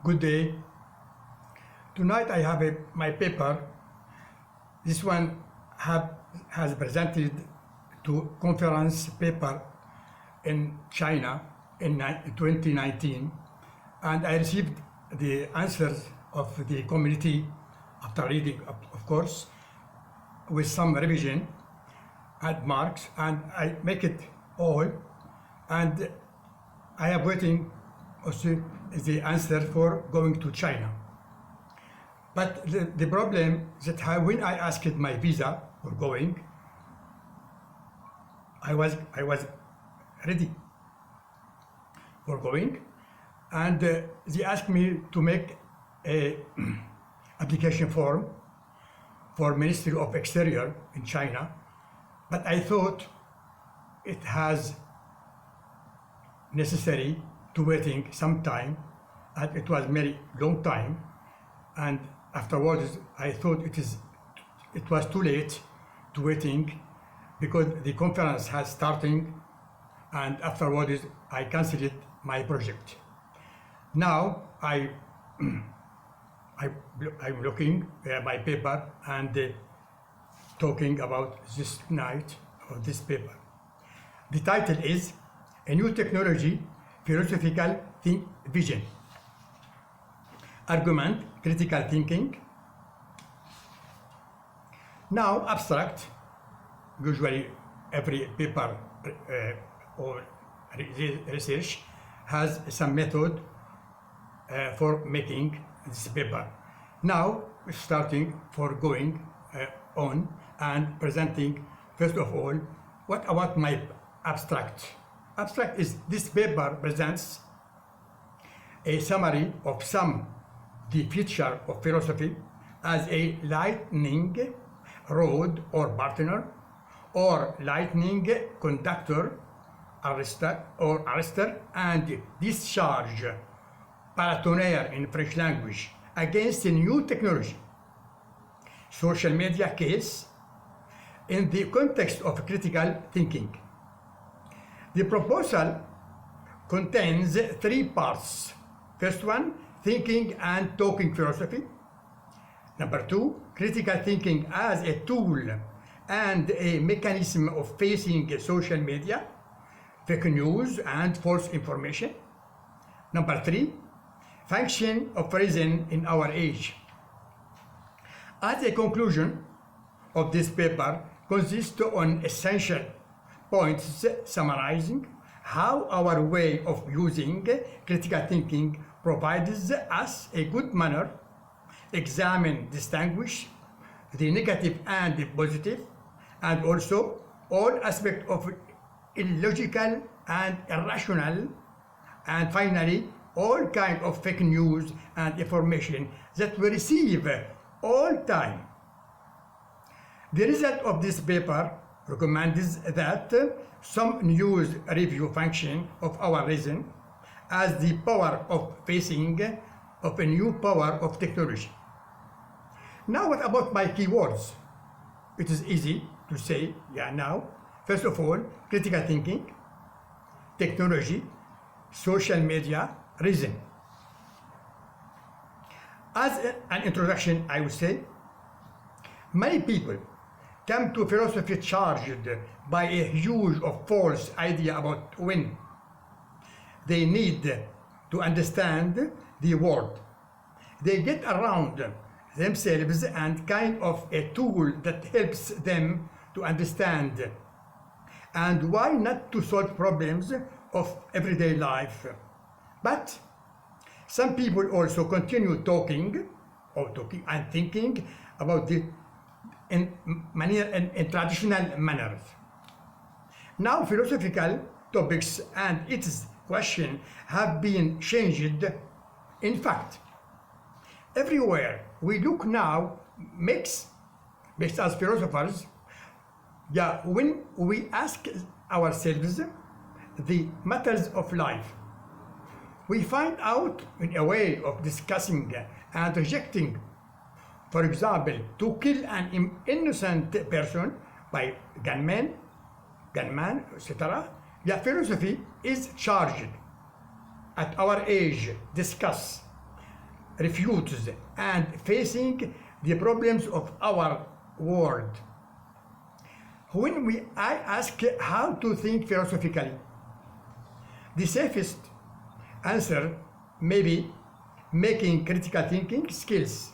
Good day. Tonight I have my paper. This one has presented to conference paper in China in 2019, and I received the answers of the community after reading, of course, with some revision and marks, and I make it all, and I am waiting also the answer for going to China. But the problem is that when I asked my visa for going, I was ready for going, and they asked me to make a application form for Ministry of Exterior in China, but I thought it has necessary to waiting some time, and it was very long time, and afterwards I thought it was too late to waiting because the conference has starting, and afterwards I canceled my project. Now I'm looking at my paper and talking about this night of this paper. The title is A New Technology, Philosophical Vision. Argument, critical thinking. Now, abstract. Usually, every paper or research has some method for making this paper. Now, starting for going on and presenting, first of all, what about my abstract? Abstract is this paper presents a summary of the feature of philosophy as a lightning rod or partner, or lightning conductor, arrestor, and discharge, paratonnerre in French language, against a new technology. Social media case in the context of critical thinking. The proposal contains three parts. First one, thinking and talking philosophy. Number two, critical thinking as a tool and a mechanism of facing social media, fake news and false information. Number three, function of reason in our age. As a conclusion of this paper consists on essential points summarizing how our way of using critical thinking provides us a good manner, examine, distinguish the negative and the positive, and also all aspects of illogical and irrational, and finally all kinds of fake news and information that we receive all time. The result of this paper recommends that some news review function of our reason as the power of facing of a new power of technology. Now what about my keywords? It is easy to say now. First of all, critical thinking, technology, social media, reason. As an introduction, I would say, many people come to philosophy charged by a huge of false idea about when they need to understand the world. They get around themselves and kind of a tool that helps them to understand. And why not to solve problems of everyday life? But some people also continue talking and thinking about the in traditional manners. Now philosophical topics and its question have been changed. In fact, everywhere we look now makes us philosophers, when we ask ourselves the matters of life, we find out in a way of discussing and rejecting. For example, to kill an innocent person by gunman, etc. Philosophy is charged at our age discuss refutes and facing the problems of our world. When I ask how to think philosophically, the safest answer may be making critical thinking skills,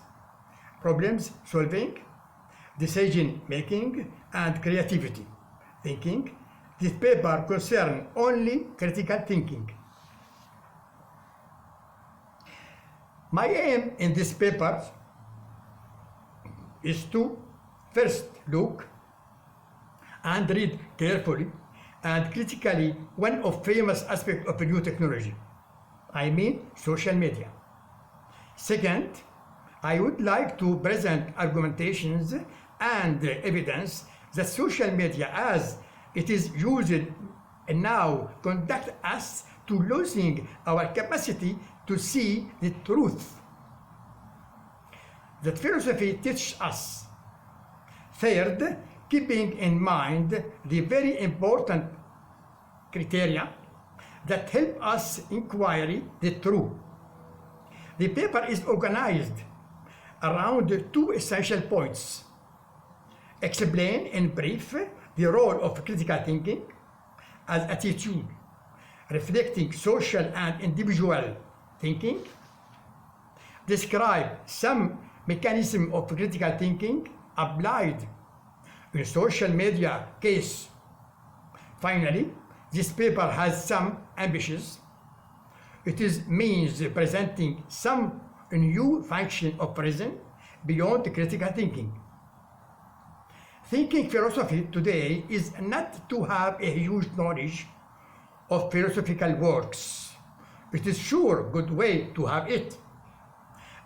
problems solving, decision making, and creativity thinking. This paper concerns only critical thinking. My aim in this paper is to first look and read carefully and critically one of famous aspects of new technology. I mean social media. Second, I would like to present argumentations and evidence that social media as it is used now conduct us to losing our capacity to see the truth that philosophy teaches us. Third, keeping in mind the very important criteria that help us inquire the truth. The paper is organized around two essential points. Explain in brief the role of critical thinking as attitude, reflecting social and individual thinking. Describe some mechanism of critical thinking applied in social media case. Finally, this paper has some ambitions. It is means presenting some new function of reason beyond critical thinking. Thinking philosophy today is not to have a huge knowledge of philosophical works. It is sure a good way to have it.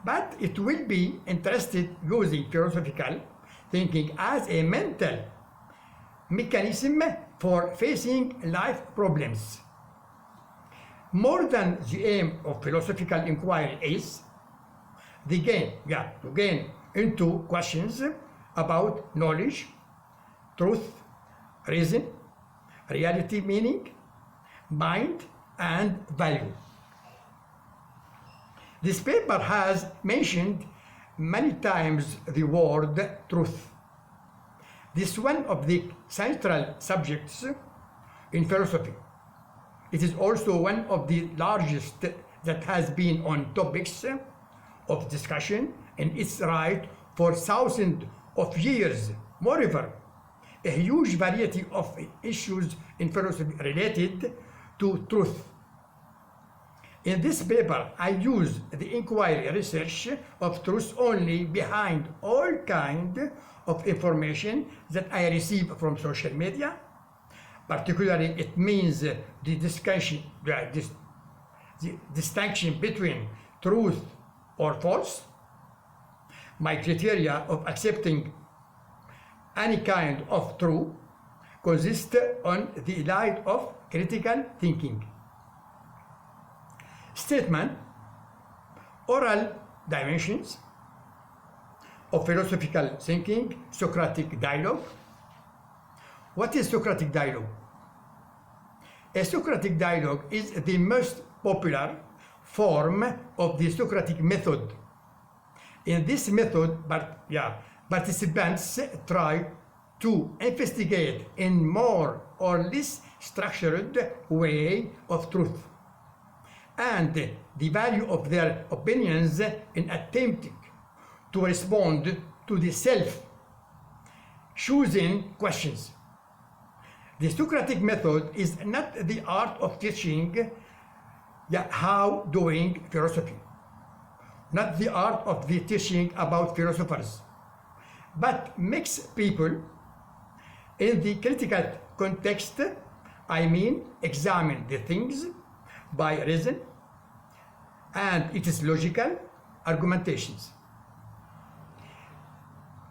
But it will be interested using philosophical thinking as a mental mechanism for facing life problems. More than the aim of philosophical inquiry is to gain into questions about knowledge, truth, reason, reality, meaning, mind, and value. This paper has mentioned many times the word truth. This is one of the central subjects in philosophy. It is also one of the largest that has been on topics of discussion in its right for thousands of years. Moreover, a huge variety of issues in philosophy related to truth. In this paper, I use the inquiry research of truth only behind all kinds of information that I receive from social media. Particularly, it means the distinction between truth or false. My criteria of accepting any kind of truth consists on the light of critical thinking. Statement, oral dimensions of philosophical thinking, Socratic dialogue. What is Socratic dialogue? A Socratic dialogue is the most popular form of the Socratic method. In this method, participants try to investigate in more or less structured way of truth and the value of their opinions in attempting to respond to the self-choosing questions. The Socratic method is not the art of teaching how doing philosophy, not the art of the teaching about philosophers, but makes people in the critical context, I mean examine the things by reason and its logical argumentations.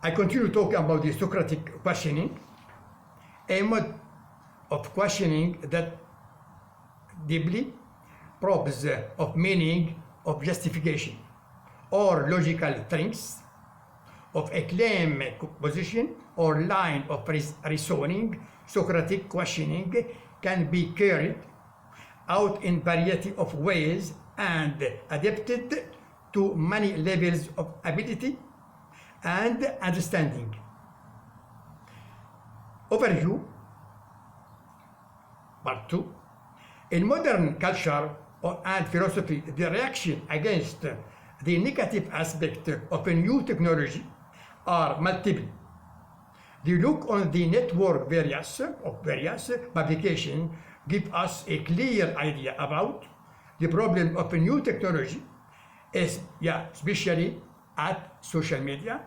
I continue talking about the Socratic questioning, a mode of questioning that deeply probes of meaning, of justification, or logical strengths of a claim, position, or line of reasoning. Socratic questioning can be carried out in variety of ways and adapted to many levels of ability and understanding. Overview, part 2. In modern culture and philosophy, the reaction against the negative aspect of a new technology are multiple. The look on the network various publications give us a clear idea about the problem of a new technology, especially at social media.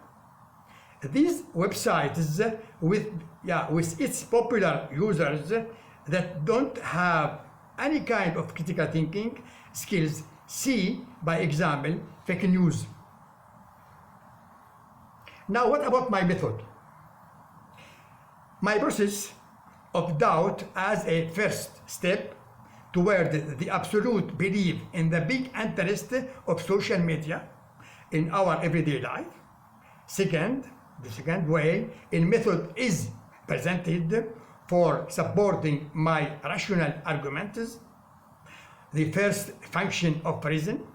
These websites with its popular users that don't have any kind of critical thinking skills see, by example, fake news. Now, what about my method? My process of doubt as a first step toward the absolute belief in the big interest of social media in our everyday life. The second way in method is presented for supporting my rational arguments. The first function of reason,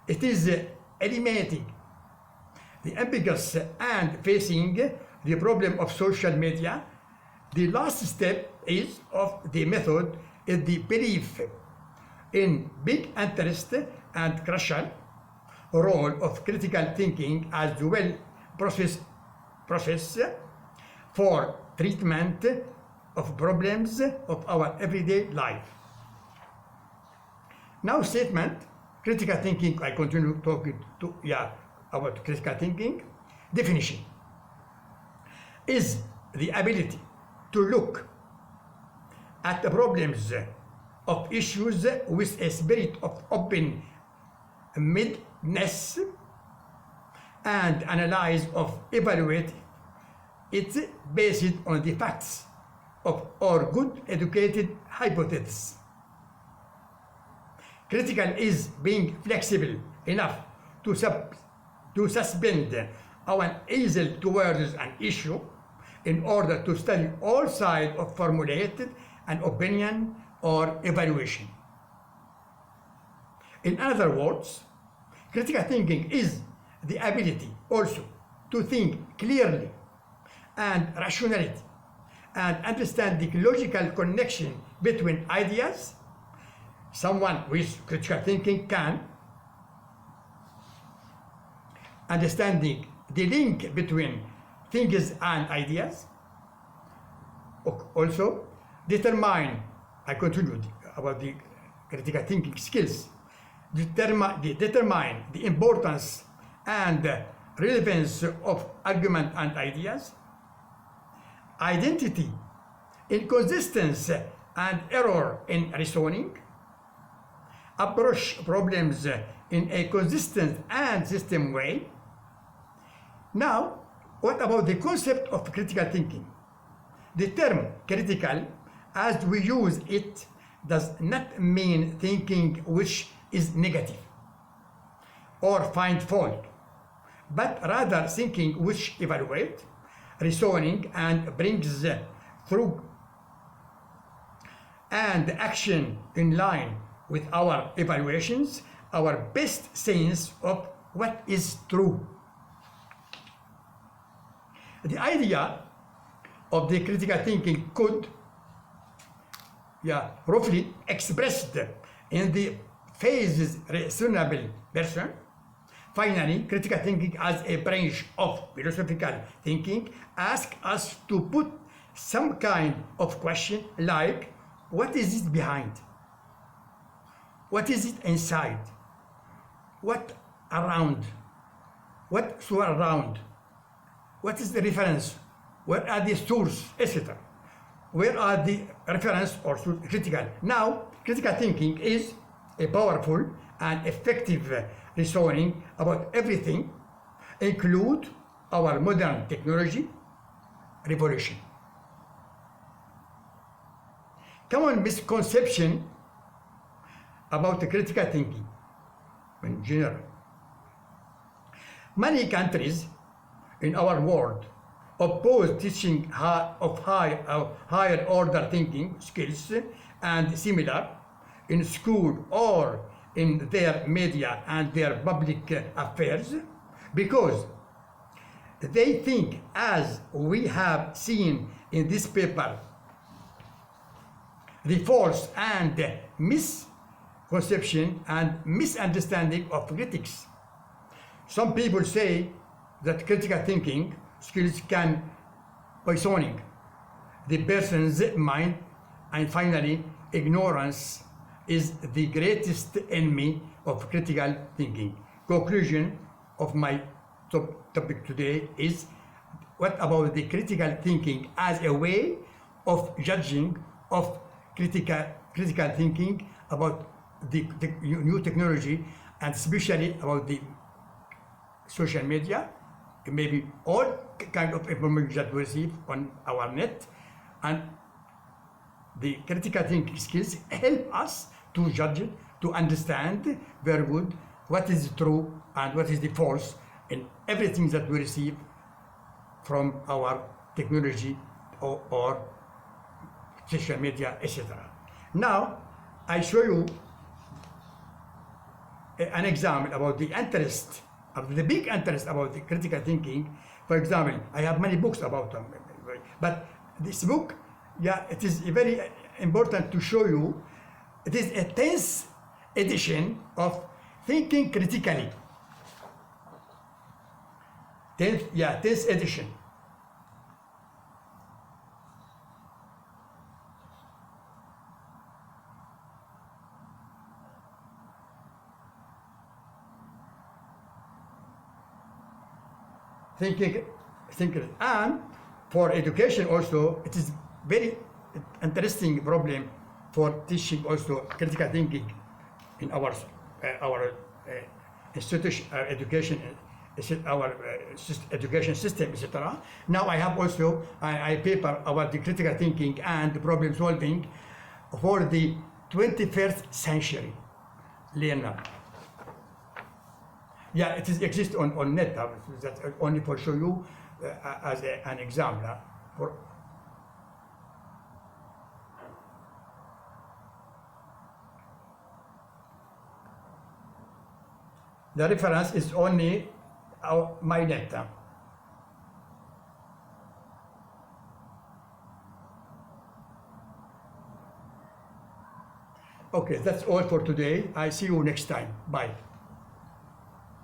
it is eliminating the ambiguous and facing the problem of social media. The last step is of the method is the belief in big interest and crucial role of critical thinking as well process for treatment of problems of our everyday life. Now statement, critical thinking, I continue talking about critical thinking. Definition is the ability to look at the problems of issues with a spirit of open-mindedness and analyze of evaluate it based on the facts of or good educated hypothesis. Critical is being flexible enough to suspend our easel towards an issue in order to study all sides of formulated an opinion or evaluation. In other words, critical thinking is the ability also to think clearly and rationality and understand the logical connection between ideas. Someone with critical thinking can understanding the link between things and ideas. Also, determine, I continued about the critical thinking skills, determine the importance and relevance of argument and ideas, identity, inconsistency and error in reasoning, approach problems in a consistent and system way. Now, what about the concept of critical thinking? The term critical, as we use it, does not mean thinking which is negative or find fault, but rather thinking which evaluates, reasoning and brings through and action in line with our evaluations, our best sense of what is true. The idea of the critical thinking could roughly expressed in the phases reasonable person. Finally, critical thinking as a branch of philosophical thinking asks us to put some kind of question like, what is it behind? What is it inside? What around? What surround? What is the reference? Where are the source, etc.? Where are the reference or critical? Now, critical thinking is a powerful and effective reasoning about everything, include our modern technology revolution. Common misconception about the critical thinking in general. Many countries in our world oppose teaching of higher order thinking skills and similar in school or in their media and their public affairs, because they think, as we have seen in this paper, the false and misconception and misunderstanding of critics. Some people say that critical thinking skills can poisoning the person's mind, and finally, ignorance is the greatest enemy of critical thinking. Conclusion of my topic today is, what about the critical thinking as a way of judging, of critical thinking about the new technology, and especially about the social media, maybe all kind of information that we receive on our net, and the critical thinking skills help us to judge it, to understand very good what is true and what is the false in everything that we receive from our technology or social media, etc. Now, I show you an example about the interest, of the big interest about the critical thinking. For example, I have many books about them, but this book, yeah, it is very important to show you. It is a 10th edition of Thinking Critically. 10th edition. Thinking, and for education also, it is very interesting problem for teaching also critical thinking in our institution, education, our education system, etc. Now I have also a paper about the critical thinking and problem solving for the 21st century learner. Yeah, it exists on net. That's only for show you as an example. For the reference is only my net. Okay, that's all for today. I see you next time. Bye.